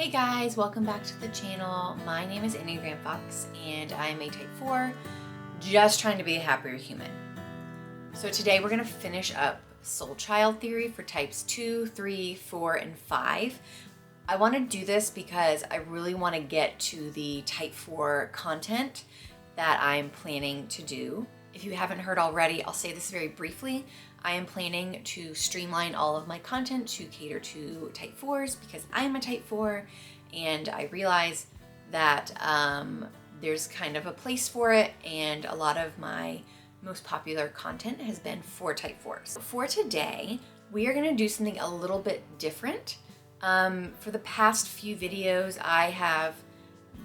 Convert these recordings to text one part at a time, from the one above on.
Hey guys, welcome back to the channel. My name is Enneagram Fox and I'm a type 4, just trying to be a happier human. So today we're going to finish up soul child theory for types 2, 3, 4, and 5. I want to do this because I really want to get to the type 4 content that I'm planning to do. If you haven't heard already, I'll say this very briefly. I am planning to streamline all of my content to cater to type 4s because I am a type 4 and I realize that there's kind of a place for it, and a lot of my most popular content has been for type 4s. For today, we are going to do something a little bit different. For the past few videos, I have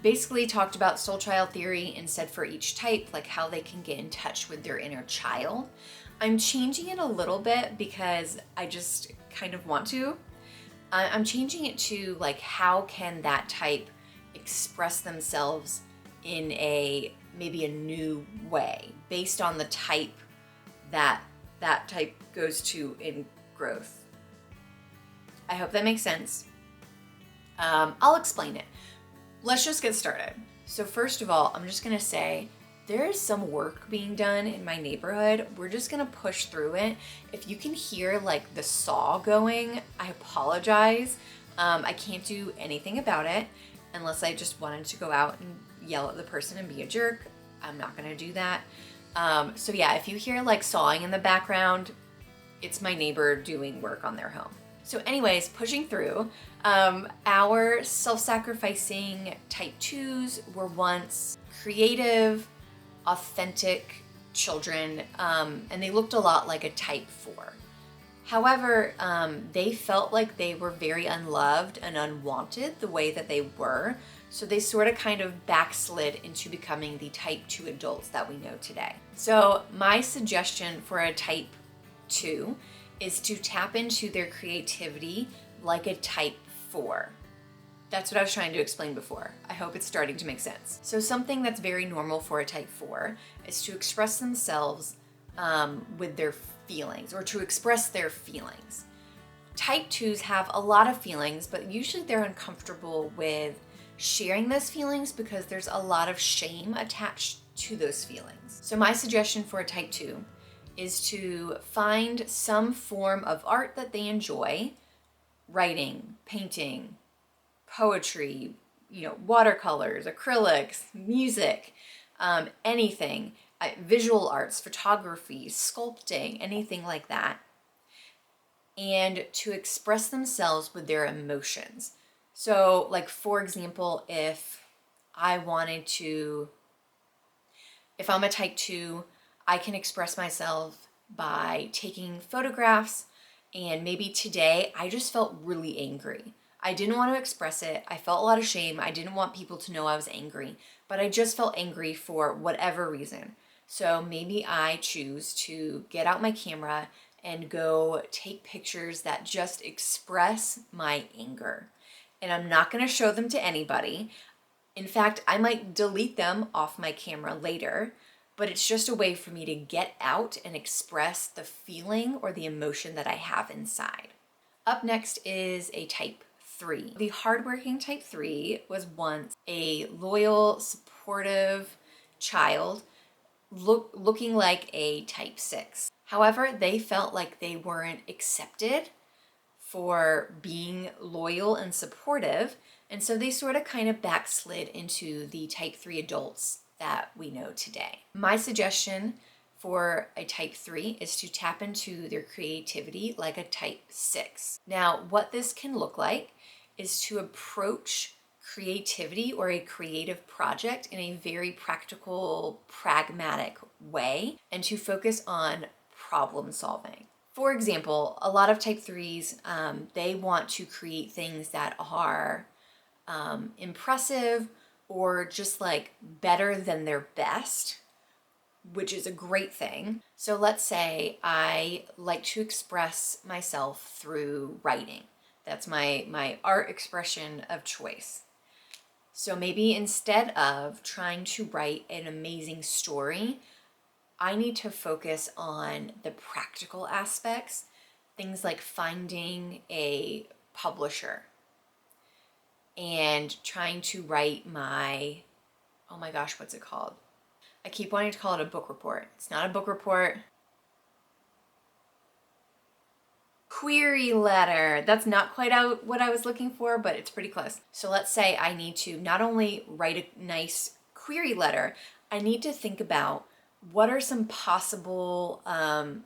basically talked about soul child theory and said for each type, like how they can get in touch with their inner child. I'm changing it a little bit because I just kind of want to. I'm changing it to like how can that type express themselves in maybe a new way based on the type that type goes to in growth. I hope that makes sense. I'll explain it. Let's just get started. So first of all, I'm just gonna say there is some work being done in my neighborhood. We're just gonna push through it. If you can hear like the saw going, I apologize. I can't do anything about it unless I just wanted to go out and yell at the person and be a jerk. I'm not gonna do that. So yeah, if you hear like sawing in the background, it's my neighbor doing work on their home. So anyways, pushing through, our self-sacrificing type 2s were once creative, authentic children, and they looked a lot like a type 4. However, they felt like they were very unloved and unwanted the way that they were, so they sort of kind of backslid into becoming the type 2 adults that we know today. So my suggestion for a type 2 is to tap into their creativity like a type 4. That's what I was trying to explain before. I hope it's starting to make sense. So something that's very normal for a type 4 is to express themselves with their feelings, or to express their feelings. Type 2s have a lot of feelings, but usually they're uncomfortable with sharing those feelings because there's a lot of shame attached to those feelings. So my suggestion for a type 2 is to find some form of art that they enjoy: writing, painting, poetry, watercolors, acrylics, music, anything, visual arts, photography, sculpting, anything like that, and to express themselves with their emotions. So like, for example, if I'm a type 2, I can express myself by taking photographs, and maybe today I just felt really angry. I didn't want to express it. I felt a lot of shame. I didn't want people to know I was angry, but I just felt angry for whatever reason. So maybe I choose to get out my camera and go take pictures that just express my anger. And I'm not going to show them to anybody. In fact, I might delete them off my camera later, but it's just a way for me to get out and express the feeling or the emotion that I have inside. Up next is a type 3. The hardworking type 3 was once a loyal, supportive child, looking like a type 6. However, they felt like they weren't accepted for being loyal and supportive, and so they sort of kind of backslid into the type 3 adults that we know today. My suggestion for a type 3 is to tap into their creativity like a type 6. Now, what this can look like is to approach creativity or a creative project in a very practical, pragmatic way, and to focus on problem solving. For example, a lot of type 3s, they want to create things that are impressive or just like better than their best, which is a great thing. So let's say I like to express myself through writing. That's my art expression of choice. So maybe instead of trying to write an amazing story, I need to focus on the practical aspects, things like finding a publisher, and trying to write my, oh my gosh, what's it called? I keep wanting to call it a book report. It's not a book report. Query letter. That's not quite out what I was looking for, but it's pretty close. So let's say I need to not only write a nice query letter, I need to think about what are some possible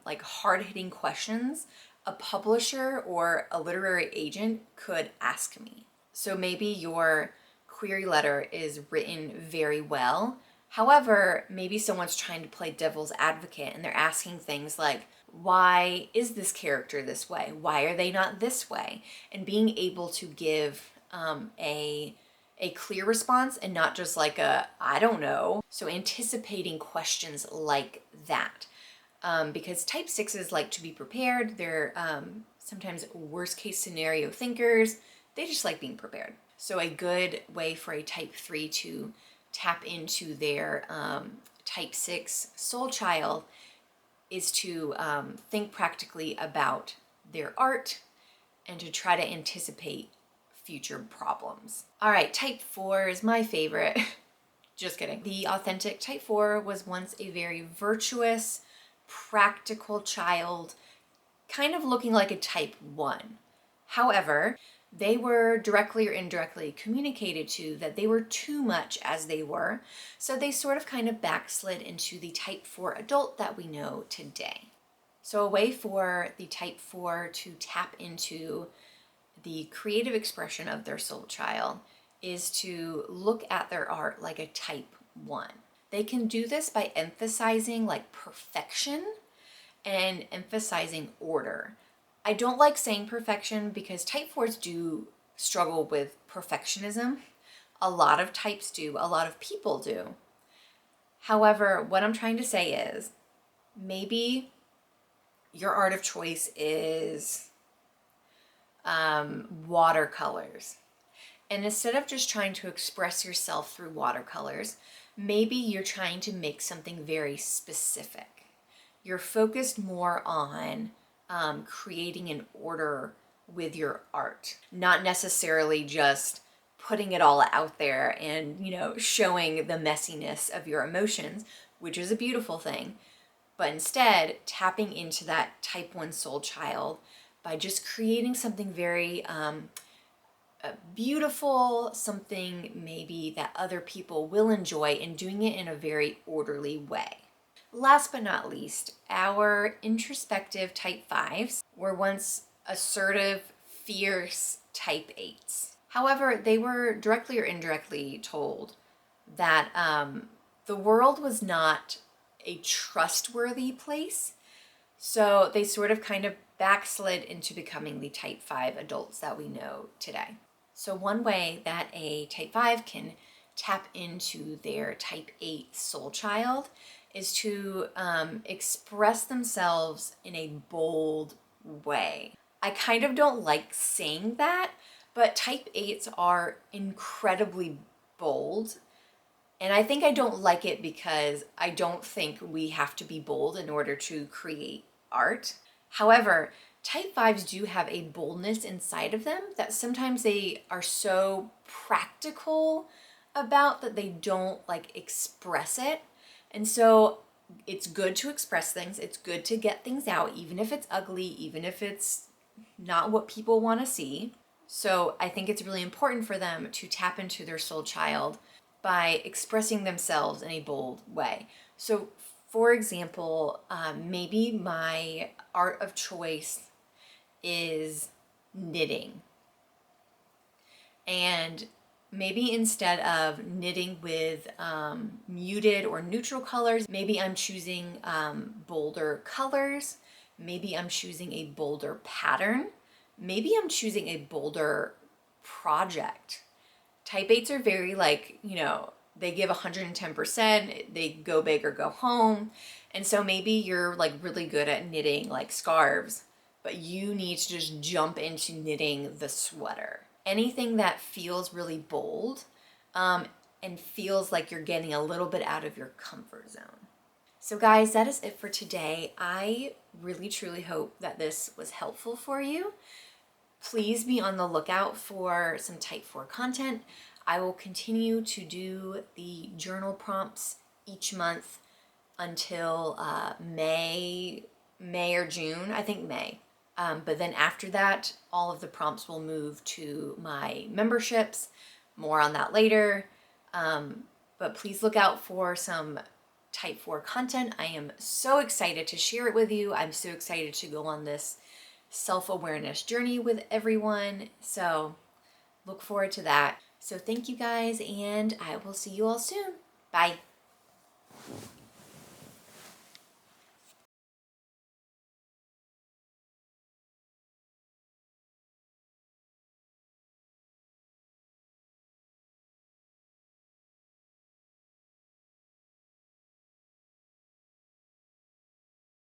like hard-hitting questions a publisher or a literary agent could ask me. So maybe your query letter is written very well. However, maybe someone's trying to play devil's advocate and they're asking things like, why is this character this way? Why are they not this way? And being able to give a clear response and not just like a, I don't know. So anticipating questions like that. Because type 6s like to be prepared. They're sometimes worst case scenario thinkers. They just like being prepared. So a good way for a type 3 to tap into their type 6 soul child is to think practically about their art and to try to anticipate future problems. All right, type 4 is my favorite. Just kidding. The authentic type 4 was once a very virtuous, practical child, kind of looking like a type 1. However, they were directly or indirectly communicated to that they were too much as they were, so they sort of kind of backslid into the type 4 adult that we know today. So a way for the type 4 to tap into the creative expression of their soul child is to look at their art like a type 1. They can do this by emphasizing like perfection and emphasizing order. I don't like saying perfection because type 4s do struggle with perfectionism. A lot of types do, a lot of people do. However, what I'm trying to say is maybe your art of choice is watercolors. And instead of just trying to express yourself through watercolors, maybe you're trying to make something very specific. You're focused more on creating an order with your art, not necessarily just putting it all out there and, you know, showing the messiness of your emotions, which is a beautiful thing, but instead tapping into that type 1 soul child by just creating something very beautiful, something maybe that other people will enjoy, and doing it in a very orderly way. Last but not least, our introspective type 5s were once assertive, fierce type 8s. However, they were directly or indirectly told that the world was not a trustworthy place, so they sort of kind of backslid into becoming the type 5 adults that we know today. So one way that a type 5 can tap into their type 8 soul child is to express themselves in a bold way. I kind of don't like saying that, but type 8s are incredibly bold. And I think I don't like it because I don't think we have to be bold in order to create art. However, type 5s do have a boldness inside of them that sometimes they are so practical about that they don't like express it. And so it's good to express things. It's good to get things out, even if it's ugly, even if it's not what people want to see. So I think it's really important for them to tap into their soul child by expressing themselves in a bold way. So for example, maybe my art of choice is knitting. And maybe instead of knitting with muted or neutral colors, maybe I'm choosing bolder colors. Maybe I'm choosing a bolder pattern. Maybe I'm choosing a bolder project. Type 8s are very like, you know, they give 110%, they go big or go home. And so maybe you're like really good at knitting like scarves, but you need to just jump into knitting the sweater. Anything that feels really bold and feels like you're getting a little bit out of your comfort zone. So guys, that is it for today. I really truly hope that this was helpful for you. please be on the lookout for some type 4 content. I will continue to do the journal prompts each month until May or June, I think May. But then after that, all of the prompts will move to my memberships. More on that later. But please look out for some type 4 content. I am so excited to share it with you. I'm so excited to go on this self-awareness journey with everyone. So look forward to that. So thank you guys, and I will see you all soon. Bye.